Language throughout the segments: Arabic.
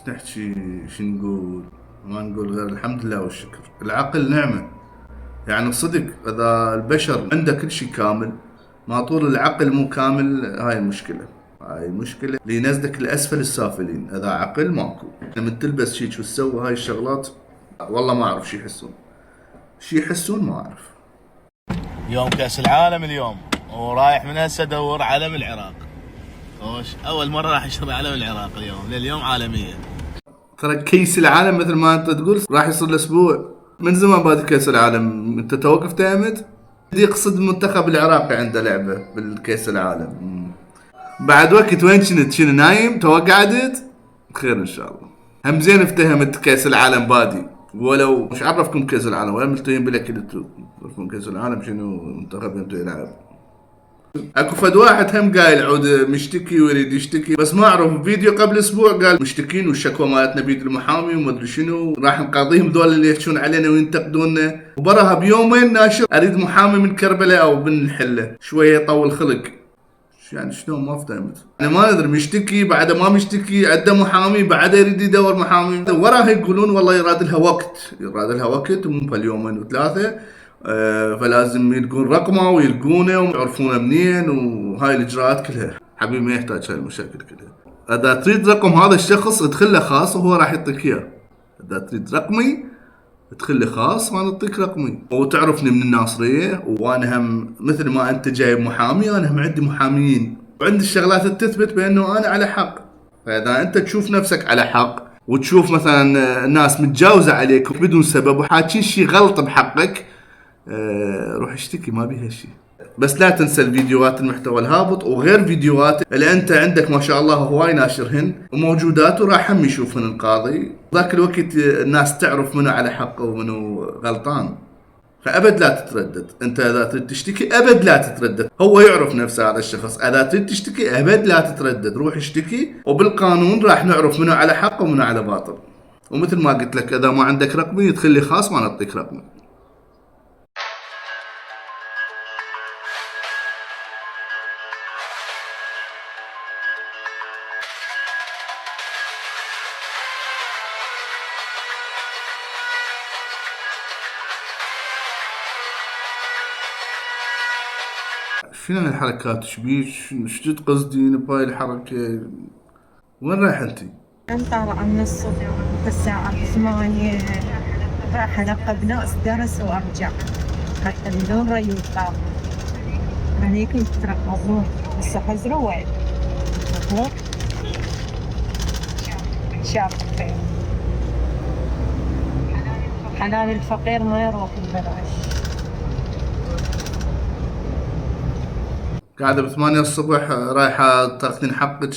نحكي شو نقول؟ ما نقول غير الحمد لله والشكر. العقل نعمة، يعني صدق اذا البشر عنده كل شيء كامل، ما طول العقل مو كامل. هاي المشكلة، هاي المشكلة اللي ينزلك الاسفل السافلين. اذا عقل ماكو، لما تلبس شيء وتسوي هاي الشغلات والله ما اعرف شو يحسون، شو يحسون ما اعرف. يوم كأس العالم اليوم، ورايح من هسه ادور علم العراق. خوش اول مرة راح اشتري علم العراق اليوم، لليوم عالمية. ترى كيس العالم مثل ما انت تقول راح يصير الاسبوع من زمان بعد كاس العالم. انت توقف تامد يقصد المنتخب العراقي عنده لعبه بالكاس العالم. بعد وقت وين كنت؟ شنو نايم؟ تو قعدت؟ خير ان شاء الله. هم زين افتهمت كاس العالم بادي، ولو مش عرفكم كاس العالم ولا ملتهين بالاكل انتو تعرفون كاس العالم شنو منتخب انتو يلعب. اكو فد واحد هم قايل عود مشتكي ويريد يشتكي، بس ما اعرف فيديو قبل اسبوع قال مشتكين والشكوى مالتنا بيد المحامي وما ادري شنو، راح نقاضيهم ذول اللي يحشون علينا وينتقدونا. وبراها بيومين ناشر اريد محامي من كربلاء او من الحله، شويه يطول خلق. يعني شلون؟ ما فهمت. انا ما ادري، مشتكي بعد ما مشتكي عنده محامي بعد يريد يدور محامي. وراها يقولون والله يراد لها وقت، يراد لها وقت مو باليومين وثلاثه. فلازم يلقون رقمه ويلقونه ويعرفونه منين، وهاي الاجراءات كلها. حبيبي ما يحتاج هاي المشاكل كلها. اذا تريد رقم هذا الشخص ادخل له خاص وهو راح يعطيك اياه. اذا تريد رقمي ادخل لي خاص وانا اعطيك رقمي. وتعرفني من الناصريه، وانا هم مثل ما انت جايب محامي انا هم عندي محاميين، وعندي الشغلات اللي تثبت بانه انا على حق. فاذا انت تشوف نفسك على حق وتشوف مثلا الناس متجاوزه عليك بدون سبب وحاكين شيء غلط بحقك، روح اشتكي، ما بيها شيء. بس لا تنسى الفيديوهات المحتوى الهابط وغير فيديوهات اللي انت عندك ما شاء الله هواي ناشرهن وموجودات، وراح هم يشوفهن القاضي. ذاك الوقت الناس تعرف منو على حقه ومنو غلطان. فابد لا تتردد. انت اذا تريد تشتكي ابد لا تتردد، هو يعرف نفسه هذا الشخص. اذا تريد تشتكي ابد لا تتردد، روح اشتكي وبالقانون راح نعرف منو على حق ومنو على باطل. ومثل ما قلت لك اذا ما عندك رقمي يدخل لي خاص وانا اعطيك رقمي. شنو هالحركات؟ شبيك؟ شو تقصدين بهاي الحركة؟ وين رايح انتي؟ أنا طالعة من الصبح الساعة 8، راح ألقى بناس درس وأرجع حتى بدون ري وطاقة. يعني كنت ترقبون هسه حزروا وين؟ شاف الخير. حلال الفقير ما يروح ببلاش. قاعدة ب8 الصبح رايحة تاخذين حقك،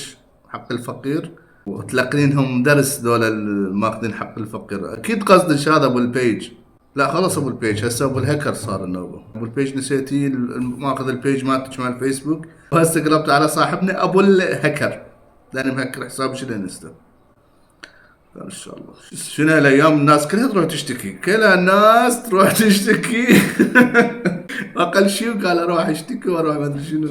حق الفقير، وتلقينهم درس دول الماخذين حق الفقير. اكيد قصدك هذا ابو البيج. لا خلص ابو البيج، هسه ابو الهكر صار النوبه. ابو البيج نسيتي ماخذ البيج مالتك مال الفيسبوك، وهسه قلبت على صاحبنا ابو الهكر لاني مهكر حسابي شنو انستا. ان شاء الله. شنو الايام الناس كلها تروح تشتكي، كلها الناس تروح تشتكي. اقل شيء قال اروح اشتكي واروح ما ادري شنو.